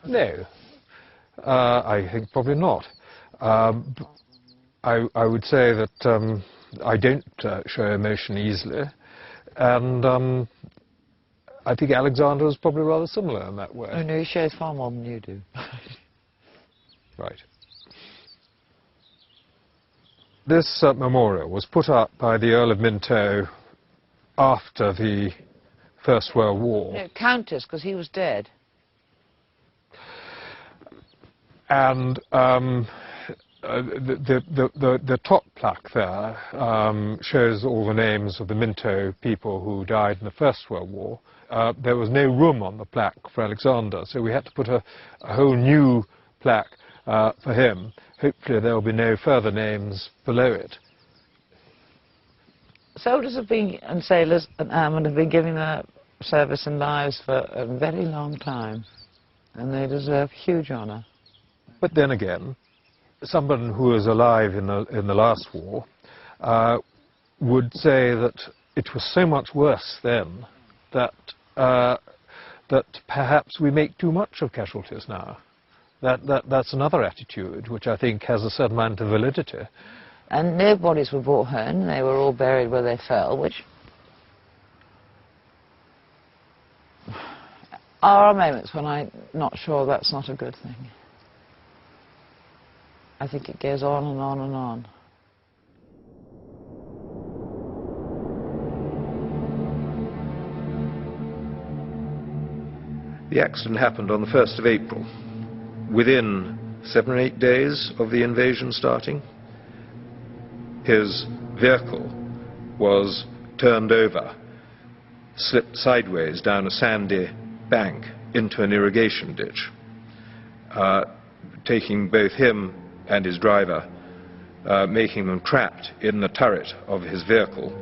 No, I think probably not. I would say that I don't show emotion easily, and I think Alexander was probably rather similar in that way. Oh no, he shows far more than you do. Right. This memorial was put up by the Earl of Minto after the First World War. No, Countess, because he was dead. And the top plaque there shows all the names of the Minto people who died in the First World War. There was no room on the plaque for Alexander, so we had to put a whole new plaque for him. Hopefully there will be no further names below it. Soldiers have been, and sailors and airmen have been giving their service and lives for a very long time, and they deserve huge honour. But then again, someone who was alive in the last war would say that it was so much worse then that that perhaps we make too much of casualties now. That's another attitude which I think has a certain amount of validity. And no bodies were brought home, they were all buried where they fell, which are moments when I'm not sure that's not a good thing. I think it goes on and on and on. The accident happened on the 1st of April. Within 7 or 8 days of the invasion starting, his vehicle was turned over, slipped sideways down a sandy bank into an irrigation ditch, taking both him and his driver, making them trapped in the turret of his vehicle.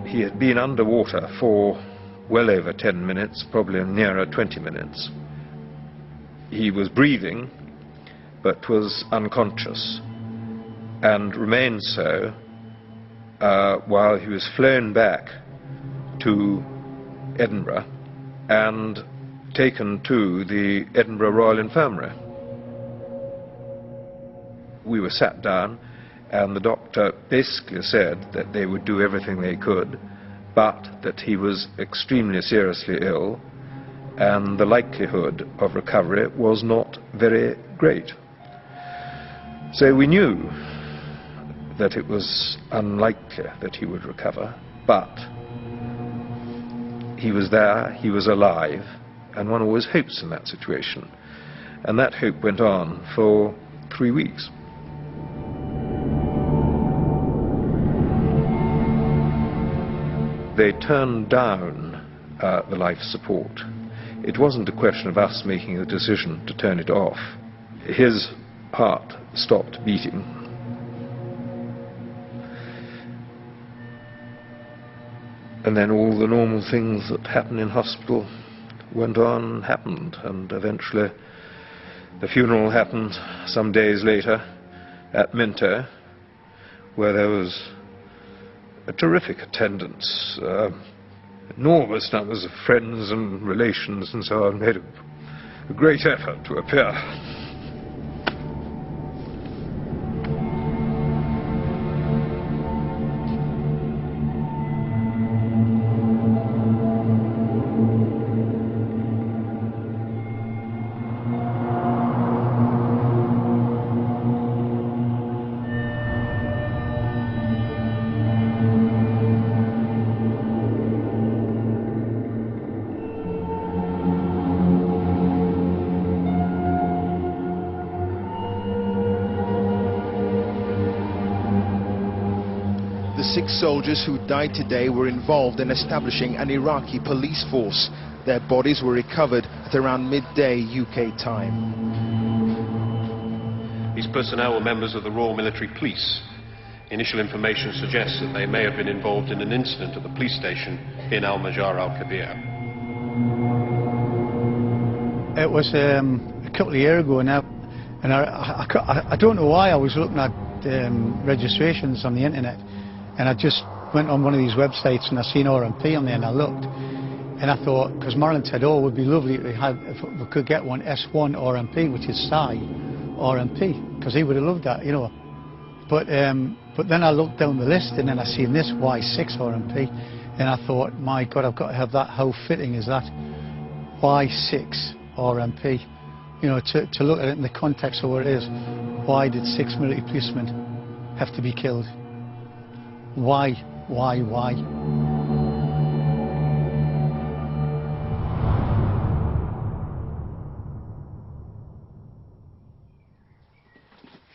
He had been underwater for well over 10 minutes, probably nearer 20 minutes. He was breathing, but was unconscious, and remained so while he was flown back to Edinburgh and taken to the Edinburgh Royal Infirmary. We were sat down, and the doctor basically said that they would do everything they could, but that he was extremely seriously ill, and the likelihood of recovery was not very great. So we knew that it was unlikely that he would recover, but he was there, he was alive, and one always hopes in that situation. And that hope went on for 3 weeks. They turned down the life support. It wasn't a question of us making a decision to turn it off. His heart stopped beating. And then all the normal things that happen in hospital went on and happened, and eventually the funeral happened some days later at Minto, where there was a terrific attendance. Enormous numbers of friends and relations and so on made a great effort to appear. The 6 soldiers who died today were involved in establishing an Iraqi police force. Their bodies were recovered at around midday UK time. These personnel were members of the Royal Military Police. Initial information suggests that they may have been involved in an incident at the police station in Al-Majar al-Kabir. It was a couple of years ago now, and I don't know why I was looking at registrations on the internet, and I just went on one of these websites and I seen RMP on there, and I looked, And I thought, because Marilyn said, oh, it would be lovely if we could get one S1 RMP, which is Psy RMP, because he would have loved that, you know. But then I looked down the list and then I seen this Y6 RMP, and I thought, my God, I've got to have that. How fitting is that? Y6 RMP. You know, to look at it in the context of what it is. Why did 6 military policemen have to be killed? Why?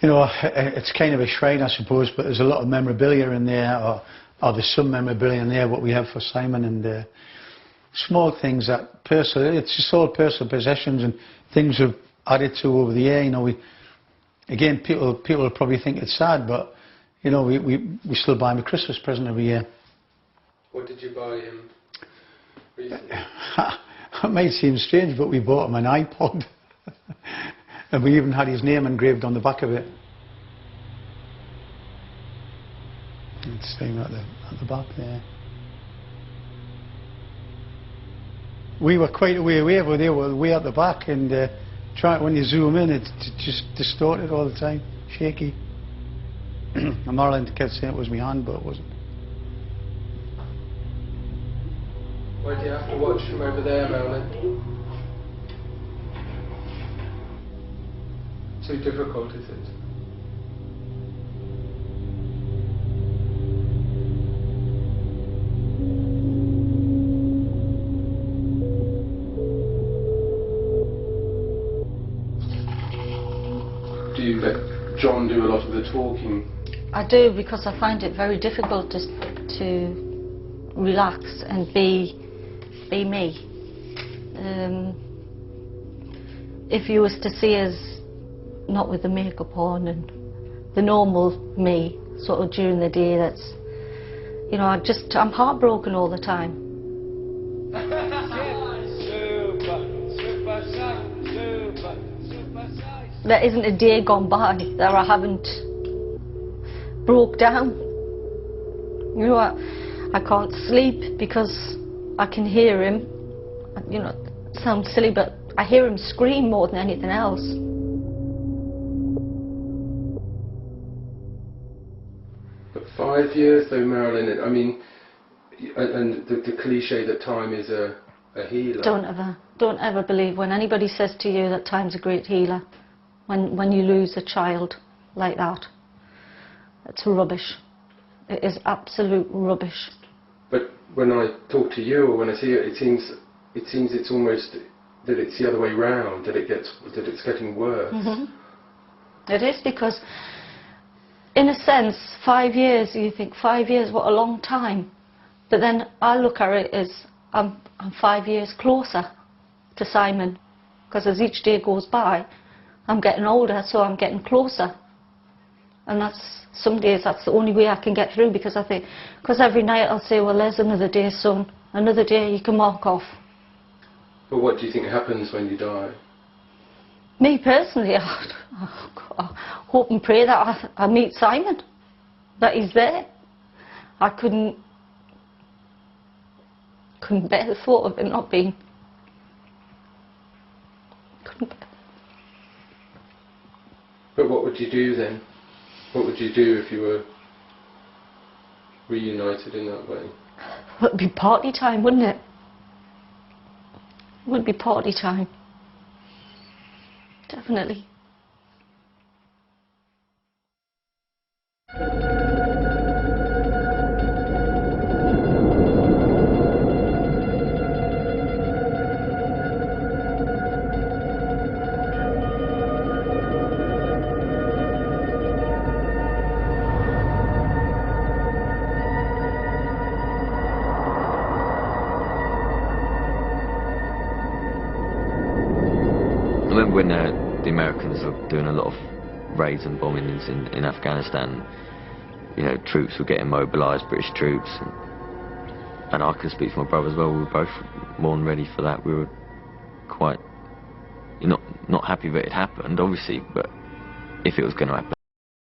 You know, it's kind of a shrine, I suppose, but there's a lot of memorabilia in there, or there's some memorabilia in there, what we have for Simon, and small things that it's just all personal possessions and things we've added to over the year. You know, again, people will probably think it's sad, but you know, we still buy him a Christmas present every year. What did you buy him recently? It might seem strange, but we bought him an iPod. And we even had his name engraved on the back of it. It's staying at the back there. We were quite a way away, but they were way at the back, and when you zoom in, it's just distorted all the time, shaky. And Marilyn kept saying it was my hand, but it wasn't. Why do you have to watch from over there, Marilyn? Too difficult, is it? Do you let John do a lot of the talking? I do, because I find it very difficult to relax and be me. If you was to see us not with the makeup on and the normal me sort of during the day, that's, you know, I'm heartbroken all the time. There isn't a day gone by that I haven't broke down. You know, I can't sleep because I can hear him. You know, it sounds silly, but I hear him scream more than anything else. But 5 years though, Marilyn, I mean, and the cliche that time is a healer. Don't ever believe when anybody says to you that time's a great healer. When you lose a child like that, it's rubbish. It is absolute rubbish. But when I talk to you or when I see it, it seems it's almost that it's the other way round, that it's getting worse. Mm-hmm. It is, because in a sense, 5 years, you think 5 years, what a long time. But then I look at it as I'm 5 years closer to Simon, because as each day goes by, I'm getting older, so I'm getting closer. And some days that's the only way I can get through, because I think, because every night I'll say, well, there's another day, son, another day you can mark off. But what do you think happens when you die? Me personally, I hope and pray that I meet Simon, that he's there. I couldn't bear the thought of him not being. Couldn't bear. But what would you do then? What would you do if you were reunited in that way? Well, it'd be party time, wouldn't it? It would be party time. Definitely. I remember when the Americans were doing a lot of raids and bombings in Afghanistan. You know, troops were getting mobilised, British troops, and I can speak for my brother as well. We were both more than ready for that. We were quite not happy that it happened, obviously, but if it was going to happen.